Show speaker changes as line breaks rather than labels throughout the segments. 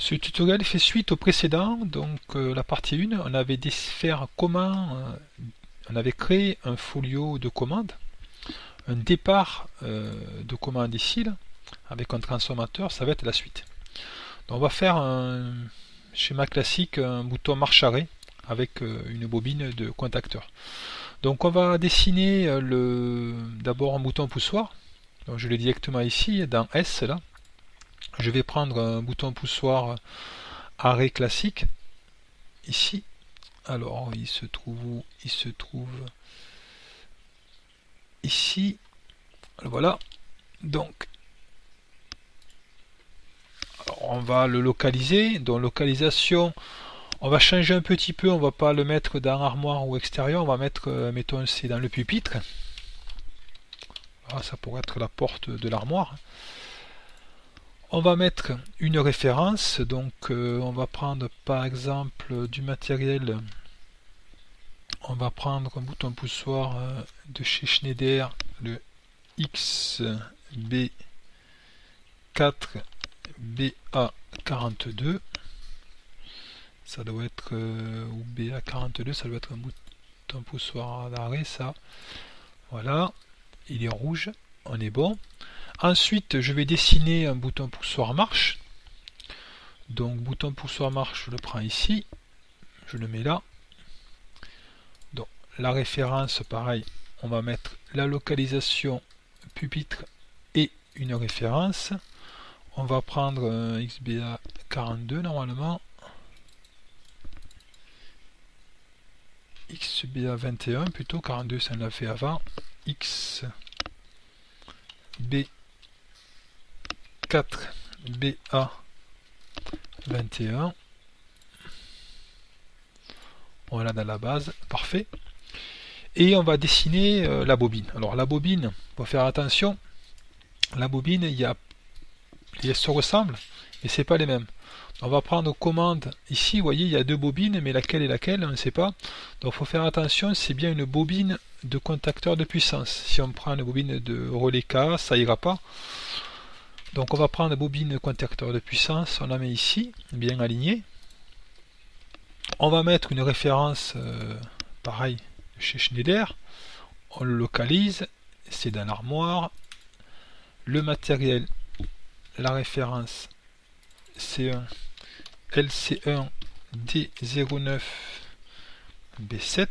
Ce tutoriel fait suite au précédent, donc la partie 1, on avait faire comment, on avait créé un folio de commande, un départ de commande ici, là, avec un transformateur, ça va être la suite. Donc on va faire un schéma classique, un bouton marche arrêt, avec une bobine de contacteur. Donc on va dessiner d'abord un bouton poussoir, donc je l'ai directement ici, dans S là. Je vais prendre un bouton poussoir arrêt classique ici. Alors il se trouve où? Il se trouve ici. Voilà. Donc alors, on va le localiser. Donc localisation, on va changer un petit peu. On va pas le mettre dans armoire ou extérieur. On va mettre, mettons, c'est dans le pupitre. Voilà, ça pourrait être la porte de l'armoire. On va mettre une référence. Donc on va prendre par exemple du matériel. On va prendre un bouton poussoir de chez Schneider, le XB4BA42. Ça doit être ou BA42, ça doit être un bouton poussoir d'arrêt, ça. Voilà, il est rouge, on est bon. Ensuite, je vais dessiner un bouton poussoir marche. Donc, bouton poussoir marche, je le prends ici, je le mets là. Donc, la référence, pareil, on va mettre la localisation pupitre et une référence. On va prendre un XBA42 normalement. XBA21 plutôt, 42 ça l'a fait avant. XB4BA21. Voilà dans la base, parfait. Et on va dessiner la bobine. Alors la bobine, il faut faire attention. La bobine, elles se ressemblent, mais c'est pas les mêmes. On va prendre commande ici, vous voyez, il y a deux bobines, mais laquelle est laquelle, on ne sait pas. Donc il faut faire attention, c'est bien une bobine de contacteur de puissance. Si on prend une bobine de relais K, ça ira pas. Donc on va prendre la bobine contacteur de puissance, on la met ici, bien alignée. On va mettre une référence, pareil, chez Schneider. On le localise, c'est dans l'armoire. Le matériel, la référence, c'est un LC1 D09 B7.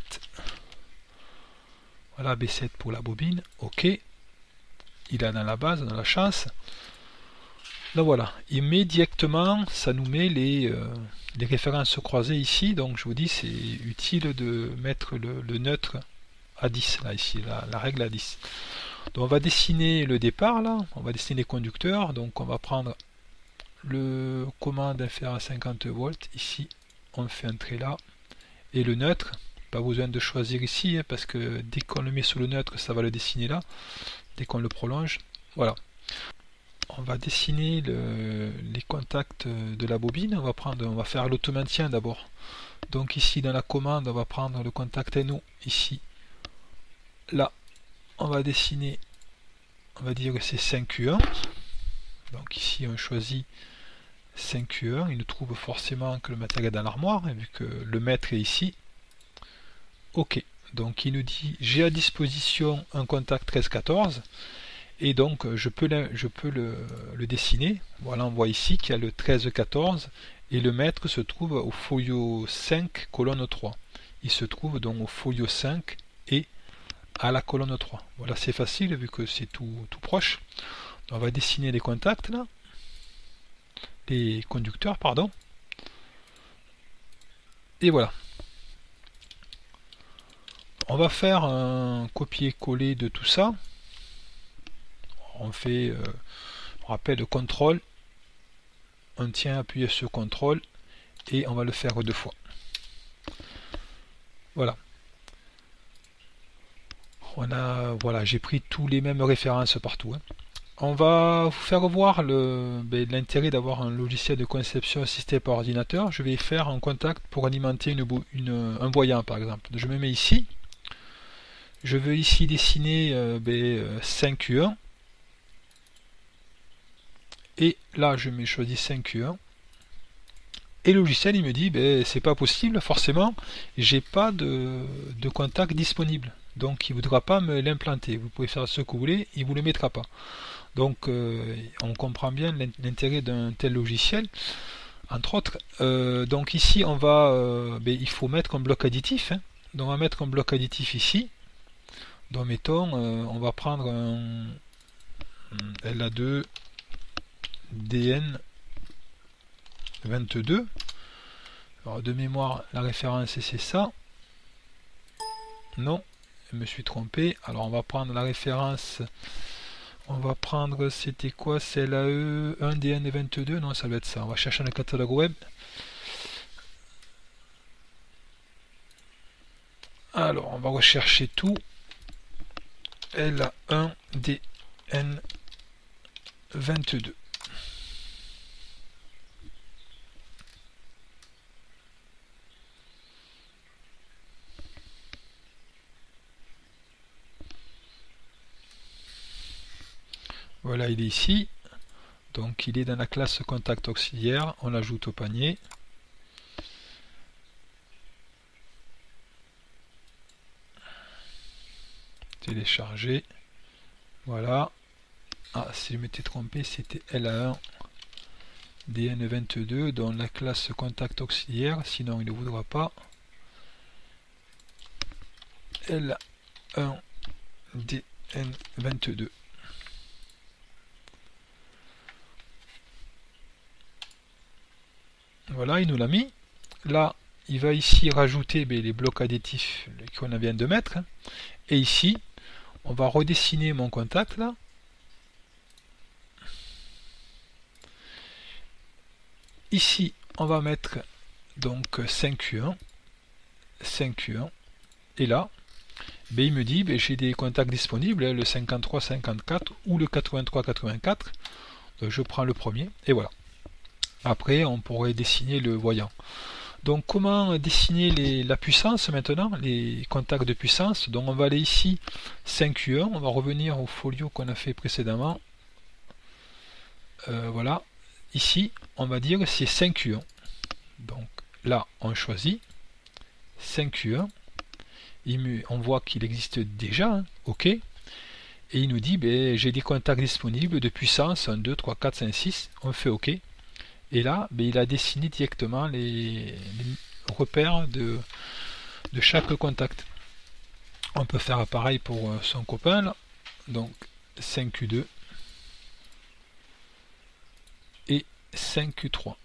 Voilà, B7 pour la bobine. OK. Il a dans la base, dans la chance. Là voilà. Il met directement, ça nous met les références croisées ici. Donc je vous dis, c'est utile de mettre le neutre à 10. Là, ici, la règle à 10. Donc on va dessiner le départ là. On va dessiner les conducteurs. Donc on va prendre le commande inférieur à 50 volts ici, on fait un trait là, et le neutre, pas besoin de choisir ici, hein, parce que dès qu'on le met sous le neutre, ça va le dessiner là, dès qu'on le prolonge, voilà. On va dessiner les contacts de la bobine, on va faire l'automaintien d'abord. Donc ici dans la commande, on va prendre le contact NO, ici, là, on va dessiner, on va dire que c'est 5Q1, donc ici on choisit 5Q1, il nous trouve forcément que le matériel est dans l'armoire, vu que le mètre est ici. OK, donc il nous dit j'ai à disposition un contact 1314, et donc je peux le dessiner. Voilà, on voit ici qu'il y a le 1314, et le mètre se trouve au folio 5, colonne 3. Il se trouve donc au folio 5 et à la colonne 3. Voilà, c'est facile vu que c'est tout proche. Donc, on va dessiner les contacts là. Les conducteurs, pardon. Et voilà. On va faire un copier-coller de tout ça. On fait, on rappelle le contrôle. On tient appuyé sur contrôle et on va le faire deux fois. Voilà. Voilà, j'ai pris tous les mêmes références partout. Hein. On va vous faire voir l'intérêt d'avoir un logiciel de conception assisté par ordinateur. Je vais faire un contact pour alimenter un voyant par exemple. Je me mets ici. Je veux ici dessiner 5Q1. Et là je me choisis 5Q1. Et le logiciel il me dit ben, c'est pas possible, forcément, j'ai pas de contact disponible. Donc il ne voudra pas me l'implanter. Vous pouvez faire ce que vous voulez, il ne vous le mettra pas. Donc on comprend bien l'intérêt d'un tel logiciel, entre autres. Donc ici on va ben, il faut mettre un bloc additif. Hein. Donc on va mettre un bloc additif ici. Donc mettons on va prendre un LA2 DN22. Alors de mémoire la référence c'est ça. Non, je me suis trompé. Alors on va prendre la référence. On va prendre, c'était quoi? C'est LAE 1DN22. Non, ça doit être ça. On va chercher le catalogue web. Alors on va rechercher tout. LA1DN22. Voilà, il est ici. Donc il est dans la classe contact auxiliaire. On l'ajoute au panier. Télécharger. Voilà. Ah, si je m'étais trompé, c'était LA1 DN22 dans la classe contact auxiliaire. Sinon, il ne voudra pas. LA1 DN22. Voilà, il nous l'a mis. Là, il va ici rajouter les blocs additifs qu'on vient de mettre. Et ici, on va redessiner mon contact là. Ici, on va mettre donc 5Q1. 5Q1. Et là, il me dit j'ai des contacts disponibles, le 53-54 ou le 83-84. Donc je prends le premier. Et voilà. Après, on pourrait dessiner le voyant. Donc, comment dessiner la puissance maintenant, les contacts de puissance? Donc, on va aller ici, 5Q1, on va revenir au folio qu'on a fait précédemment. Voilà, ici, on va dire c'est 5Q1. Donc, là, on choisit 5Q1. On voit qu'il existe déjà, hein, OK. Et il nous dit, j'ai des contacts disponibles de puissance 1, 2, 3, 4, 5, 6. On fait OK. Et là, il a dessiné directement les repères de chaque contact. On peut faire pareil pour son copain là. Donc 5Q2 et 5Q3.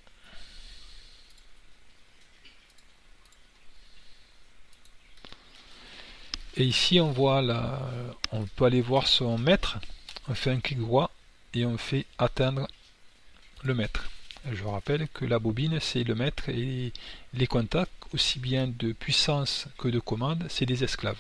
Et ici on voit là, on peut aller voir son mètre. On fait un clic droit et on fait atteindre le mètre. Je rappelle que la bobine c'est le mètre et les contacts, aussi bien de puissance que de commande, c'est des esclaves.